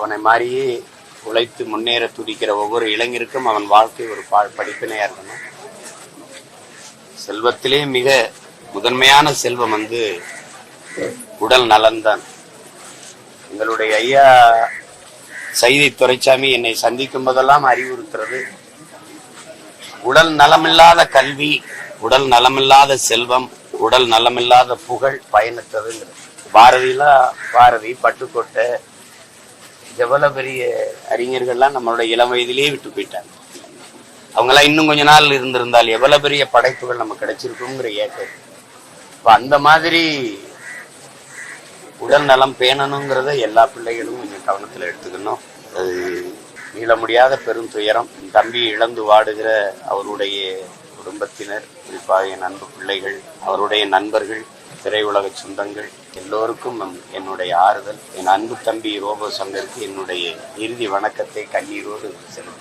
அவனை மாதிரியே உழைத்து முன்னேற துடிக்கிற ஒவ்வொரு இளைஞருக்கும் அவன் வாழ்க்கை ஒரு படிப்பினையா இருக்கணும். செல்வத்திலே மிக முதன்மையான செல்வம் உடல் நலன்தான். எங்களுடைய ஐயா சைதை துரைசாமி என்னை சந்திக்கும் போதெல்லாம் அறிவுறுத்துறது, உடல் நலமில்லாத கல்வி, உடல் நலமில்லாத செல்வம், உடல் நலமில்லாத புகழ் பயனற்றதுங்கிறது. பாரதி, பட்டுக்கோட்டை, எவ்வளவு பெரிய அறிஞர்கள்லாம் நம்மளோட இளம் வயதிலேயே விட்டு போயிட்டாங்க. அவங்கெல்லாம் இன்னும் கொஞ்ச நாள் இருந்திருந்தால் எவ்வளவு பெரிய படைப்புகள் நம்ம கிடைச்சிருக்குங்கிற ஏக்கம். அந்த மாதிரி உடல் நலம் பேணணுங்கிறத எல்லா பிள்ளைகளும் கொஞ்சம் கவனத்தில் எடுத்துக்கணும். அது மீள முடியாத பெரும் துயரம். தம்பி இழந்து வாடுகிற அவருடைய குடும்பத்தினர், குறிப்பாக என் அன்பு பிள்ளைகள், அவருடைய நண்பர்கள், திரையுலக சொந்தங்கள் எல்லோருக்கும் என்னுடைய ஆறுதல். என் அன்பு தம்பி ரோபோ சங்கருக்கு என்னுடைய இறுதி வணக்கத்தை கண்ணீரோடு செலுத்த